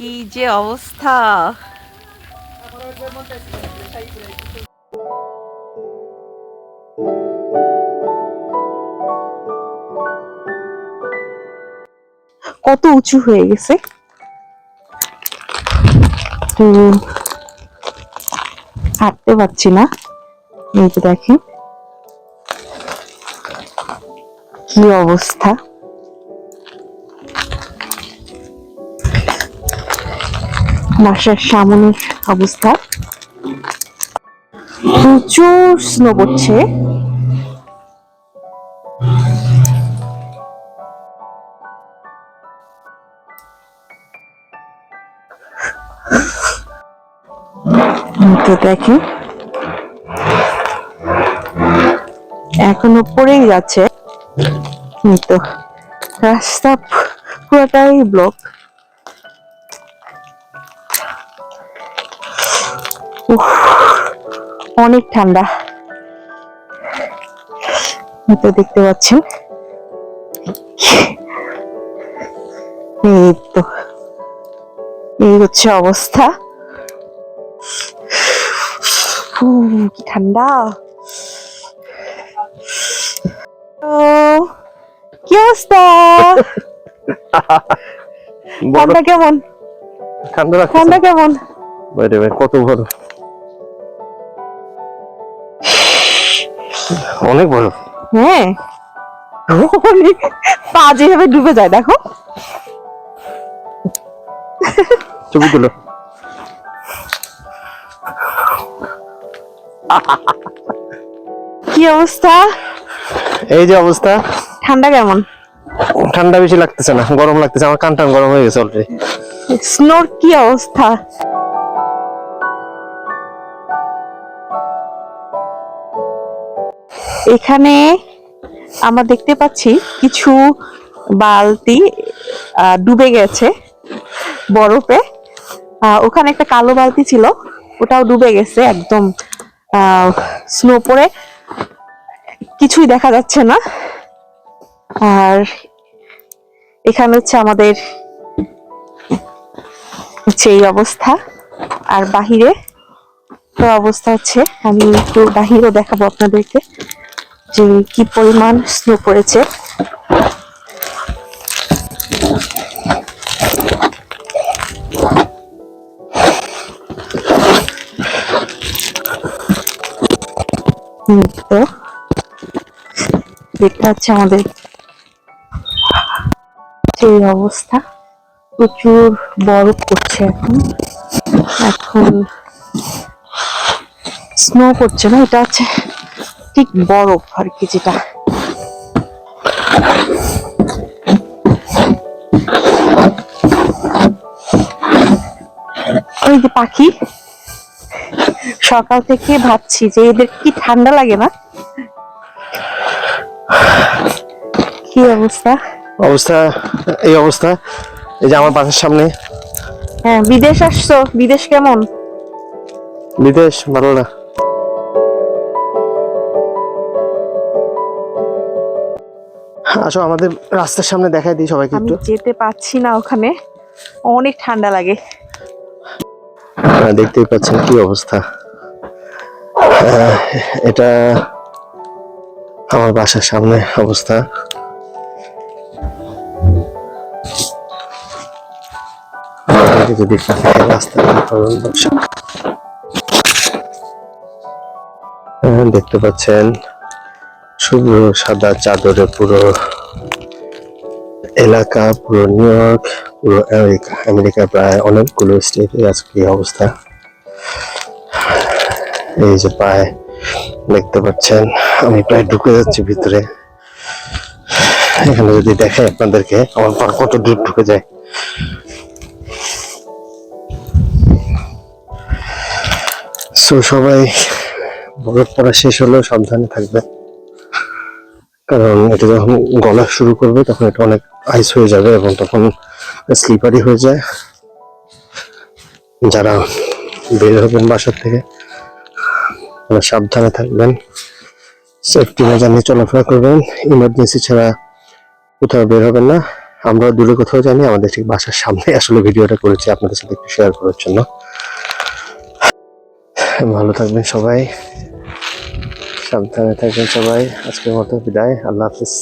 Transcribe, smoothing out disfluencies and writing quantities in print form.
কি যে অবস্থা! কত উঁচু হয়ে গেছে। তো হাঁটতে পারছি না। এই যে দেখেন কি অবস্থা। বাসার সামনের অবস্থা, প্রচুর স্নো পড়ছে। তো দেখেন এখনো পড়েই যাচ্ছে। তো রাস্তা পুরোটাই ব্লক। অনেক ঠান্ডা। তো দেখতে পাচ্ছেন এই তো এই হচ্ছে অবস্থা। কি ঠান্ডা! কি অবস্থা? ঠান্ডা কেমন? ঠান্ডা কেমন? বাইরে ভাই কত বড়, অনেক বড়। হ্যাঁ, পা যেভাবে ডুবে যায় দেখো। ছবি তুলো। কি অবস্থা? এই যে অবস্থা। ঠান্ডা কেমন? ঠান্ডা বেশি লাগতেছে না, গরম লাগতেছে। আমার কান টান গরম হয়ে গেছে অলরেডি। স্নোর কি অবস্থা? এখানে আমরা দেখতে পাচ্ছি কিছু বালতি ডুবে গেছে বরফে। ওখানে একটা কালো বালতি ছিল, ওটাও ডুবে গেছে একদম। স্নো পড়ে কিছুই দেখা যাচ্ছে না। আর এখানে হচ্ছে আমাদের এই অবস্থা। আর বাহিরে তো অবস্থা হচ্ছে, আমি একটু বাহিরেও দেখাবো আপনাদেরকে যে কি পরিমাণ স্নো পড়েছে। তো এটা হচ্ছে আমাদের সেই অবস্থা। প্রচুর বরফ পড়ছে এখন। এখন স্নো পড়ছে না, এটা হচ্ছে ঠিক বরফ আর কি। যেটা ওই যে পাখি, সকাল থেকে ভাবছি যে এদের কি ঠান্ডা লাগে না। কি অবস্থা! অবস্থা এই অবস্থা। এই যে আমার বাসার সামনে। হ্যাঁ, বিদেশ আসছো? বিদেশ কেমন? বিদেশ ভালো না। আসো আমাদের রাস্তার সামনে দেখাই দিই সবাইকে আমি একটু। যেতে পারছি না ওখানে, অনেক ঠান্ডা লাগে। দেখতেই পাচ্ছেন কি অবস্থা। এটা আমার বাসার সামনে অবস্থা। যদি রাস্তা দেখতে পাচ্ছেন শুধু সাদা চাদরে পুরো এলাকা, পুরো নিউ ইয়র্ক, পুরো আমেরিকা প্রায় অনেকগুলো স্টেটে আজকে এই অবস্থা। এই যে পায়ে দেখতে পাচ্ছেন, আমি প্রায় ঢুকে যাচ্ছি ভিতরে। এখানে যদি দেখে আপনাদেরকে আমার পা কত দূর ঢুকে যায়। সো সবাই বরফ পড়া শেষ হলেও সাবধানে থাকবে, কারণ এটা যখন গলা শুরু করবে তখন এটা অনেক আইস হয়ে যাবে এবং তখন স্লিপারি হয়ে যায়। যারা বের হবেন বাসার থেকে সাবধানে থাকবেন, সেফটি মেজার নিয়ে চলাফেরা করবেন। ইমার্জেন্সি ছাড়া কোথাও বের হবেন না। আমরা দূরে কোথাও যাইনি, আমাদের ঠিক বাসার সামনে আসলে ভিডিওটা করেছি আপনাদের সাথে একটু শেয়ার করার জন্য। ভালো থাকবেন সবাই, সাবধানে থাকবেন সবাই। আজকের মতো বিদায়, আল্লাহ হাফিজ।